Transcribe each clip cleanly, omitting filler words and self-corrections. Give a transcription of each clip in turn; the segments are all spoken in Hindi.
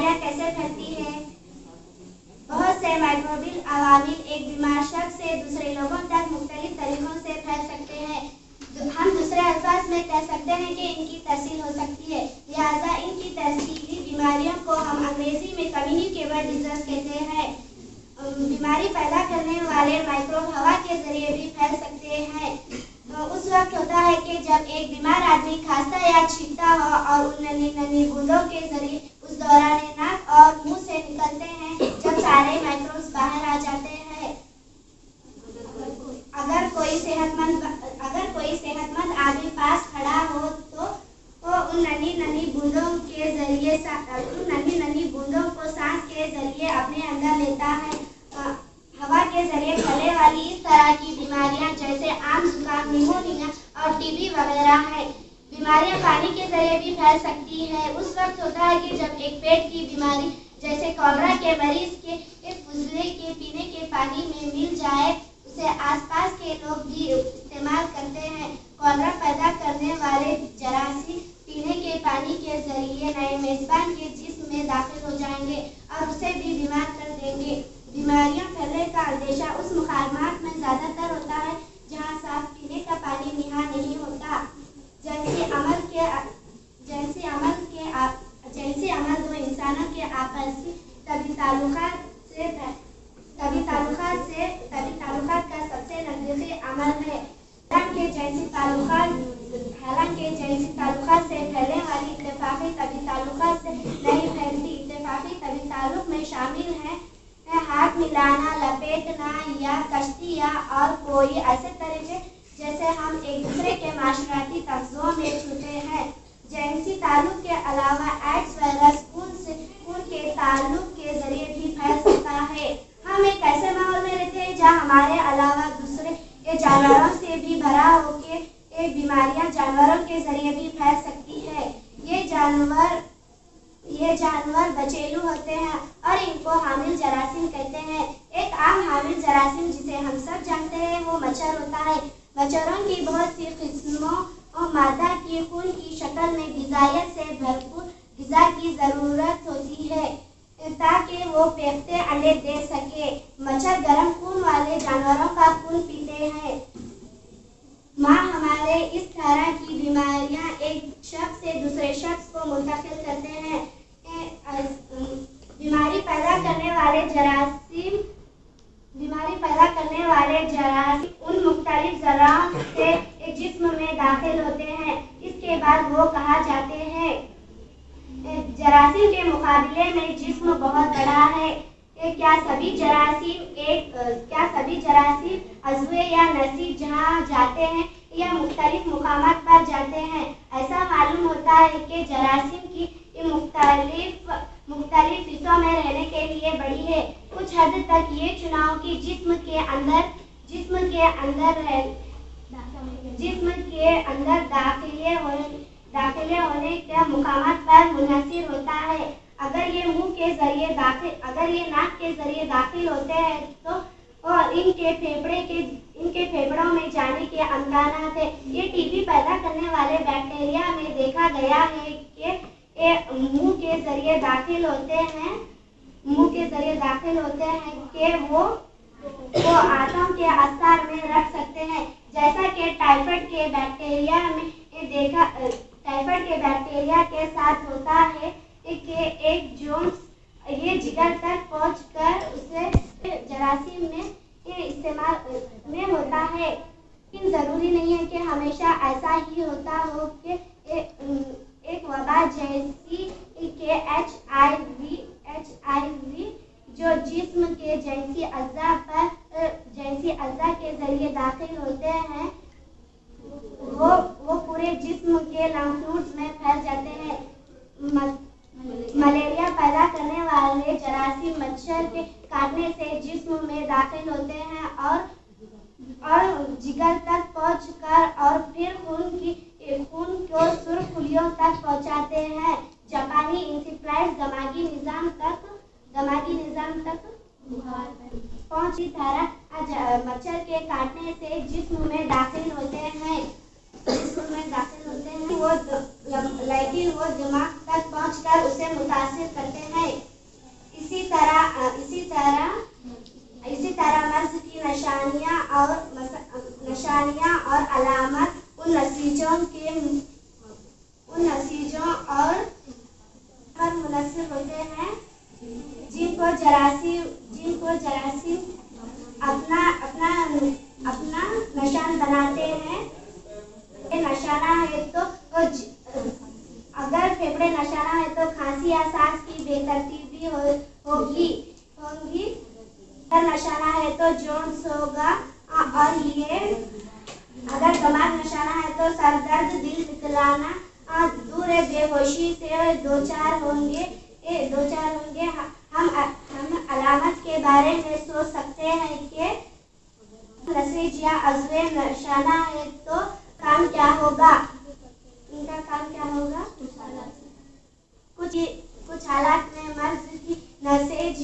बीमारियां कैसे फैलती है? बहुत से माइक्रोबियल अवामिल एक बीमार शख्स से दूसरे लोगों तक मुख्तलिफ तरीकों से फैल सकते हैं। हम दूसरे अल्फाज में कह सकते हैं कि इनकी तहसील हो सकती है। लिहाजा इनकी तहसीली बीमारियों को हम अंग्रेजी में कम्युनिकेबल डिजीज कहते हैं। बीमारी पैदा करने वाले माइक्रोब हवा के जरिए भी फैल सकते हैं। उस वक्त होता है कि जब एक बीमार आदमी खांसता या छींकता हो और उन नन्ही नन्ही बूंदों के जरिए उस दौरान नाक और मुंह से निकलते हैं, जब सारे माइक्रोब्स बाहर आ जाते हैं। अगर कोई सेहतमंद आदमी पास खड़ा हो तो उन नन्ही नन्ही बूंदों को सांस के जरिए अपने अंदर लेता है। हवा के जरिए फैलने वाली इस तरह की बीमारियां जैसे आम जुकाम, निमोनिया और टीबी वगैरह है। बीमारियां पानी के जरिए भी फैल सकती है। उस वक्त होता है कि जब एक पेट की बीमारी जैसे कॉलरा के मरीज के फुजले के पीने के पानी में मिल जाए, उसे आसपास के लोग भी इस्तेमाल करते हैं। कॉलरा पैदा करने वाले जरासीम पीने के पानी के जरिए नए मेजबान के जिस्म में दाखिल हो जाएंगे और उसे भी बीमार कर देंगे। बीमारियां फैलने का अंदेशा उस मुकामात में ज्यादातर होता है जहां साफ पीने का पानी निहा नहीं होता। जैसे अमल दो इंसानों के आपसी तभी ताल्लुकात का सबसे नजदीकी अमल है। हालांकि जैसी ताल्लुकात से फैलने वाली इत्तेफाकी तभी ताल्लुकात से नहीं फैलती। इत्तेफाकी तभी ताल्लुक में शामिल है हाथ मिलाना, लपेटना या कश्ती और कोई ऐसे तरीके जैसे हम एक दूसरे के माशराती तफ्ज़ों में छूते हैं। जिनसी ताल्लुक के अलावा एड्स वायरस खून के ताल्लुक के जरिए भी फैल सकता है। हम एक ऐसे माहौल में रहते हैं जहाँ हमारे अलावा दूसरे जानवरों से भी भरा होकर बीमारियां जानवरों के जरिए भी फैल सकती है। ये जानवर बचेलू होते हैं और इनको हामिल जरासीम कहते हैं। एक आम हामिल जरासीम जिसे हम सब जानते हैं वो मच्छर होता है। मच्छरों की बहुत सी किस्मों और मादा की खून की शक्ल में ग़िज़ाइयत से भरपूर ग़िज़ा की ज़रूरत होती है ताकि वो फेंकते अंडे दे सके। मच्छर गर्म खून वाले जानवरों का खून पीते हैं। माँ हमारे इस तरह की बीमारियां एक शख्स से दूसरे शख्स को मुंतकिल करते हैं। बीमारी पैदा करने वाले जरासीम उन मुख्तलिफ ज़राओं से एक जिस्म में दाखिल होते हैं। इसके बाद वो कहा जाते हैं। जरासीम के मुकाबले में जिस्म बहुत बड़ा है। क्या सभी जरासीम अज़्वे या नसीब जहाँ जाते हैं या मुख्तलिफ मुकामात पर जाते हैं? ऐसा मालूम होता है कि जरासीम की मुख्तलिफ हिस्सों में रहने के लिए बड़ी है। कुछ हद तक ये चुनाव की जिस्म के अंदर दाखिले होने के मुकामात पर मुनहसिर होता है। अगर ये नाक के जरिए दाखिल होते हैं तो और इनके फेफड़ों में जाने के अमकानात है। ये टीबी पैदा करने वाले बैक्टीरिया में देखा गया है कि मुंह के जरिए दाखिल होते हैं कि वो आंतों के आसार में रख सकते हैं। जैसा कि टाइफाइड के बैक्टीरिया के साथ होता है कि एक जोन्स ये जिगर तक पहुंचकर उसे जरासीम में इस्तेमाल में होता है। लेकिन जरूरी नहीं है कि हमेशा ऐसा ही होता हो कि एक वबा जैसी के HIV जो जिस्म के जैसी अज़्ज़ा के जरिए दाखिल होते हैं वो पूरे जिस्म के लम्फ नोड्स में फैल जाते हैं। मलेरिया पैदा करने वाले जरासीम मच्छर के काटने से जिस्म में दाखिल होते हैं और जिगर तक पहुंचकर और फिर खून को सुर्खुलियों तक पहुंचाते हैं। जापानी इंसेफ्लाइट्स दिमागी निजाम तक पहुंची तरह मच्छर के काटने से जिस्म में दाखिल होते हैं। वो दिमाग तक पहुंचकर उसे मुतासिर करते हैं। निशानियाँ और अलामत उन नतीजों और पर मुनहसर होते हैं जिनको जरासीम अपना निशान बनाते हैं। ये नशाना है तो अगर फेफड़े नशाना है तो खांसी या सांस की बेतरतीबी होगी। अगर नशाना है तो जोन्स होगा और ये अगर दिमाग नशाना है तो सरदर्द, दिल पिघलाना, दूर बेहोशी से दो चार होंगे। हम अलामत के बारे में सोच सकते हैं कि नसीज या अज़्वे नशाना है तो काम क्या होगा। इनका काम क्या होगा? कुछ हालात में मर्ज की नसेज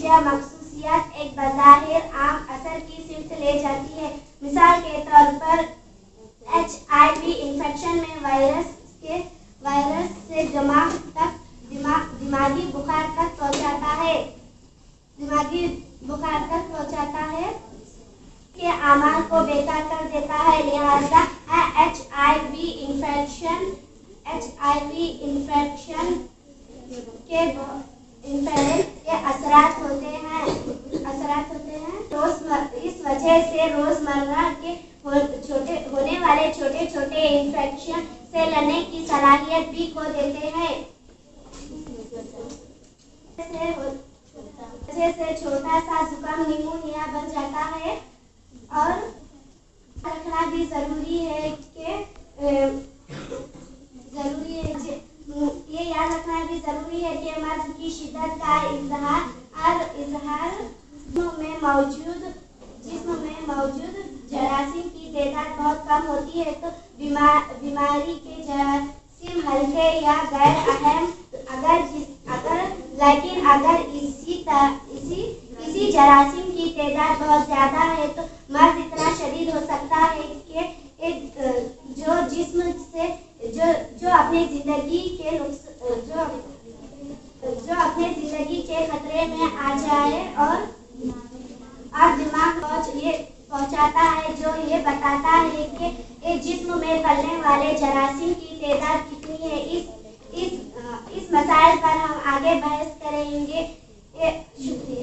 या मखसूसियत एक बज़ाहिर आम असर की सिमत ले जाती है। मिसाल के तौर पर HIV इंफेक्शन में वायरस से दिमागी बुखार तक पहुंचाता है के आमाल को बेकार कर देता है। लिहाजा HIV इंफेक्शन के असरात होते हैं। इस वजह से रोजमर्रा के होने वाले छोटे इंफेक्शन से लड़ने की सलाहियत भी खो देते हैं। से छोटा सा जुकाम निमोनिया बन जाता है। और रखना भी जरूरी है ये याद रखना भी जरूरी है कि मर्ज की शिद्दत का इजहार जिस्म में मौजूद जरासीम की तादाद बहुत कम होती है तो बीमारी के जरासीम हल्के या गैर अहम लेकिन अगर इसी जरासीम की तादाद बहुत ज्यादा है तो मर्ज इतना शदीद हो सकता है कि जो अपने जिंदगी के खतरे में आ जाए और दिमाग पहुंचाता है जो ये बताता है कि जिस्म में फैलने वाले जरासीम की तादाद कितनी है। इस मसाइल पर हम आगे बहस करेंगे। शुक्रिया।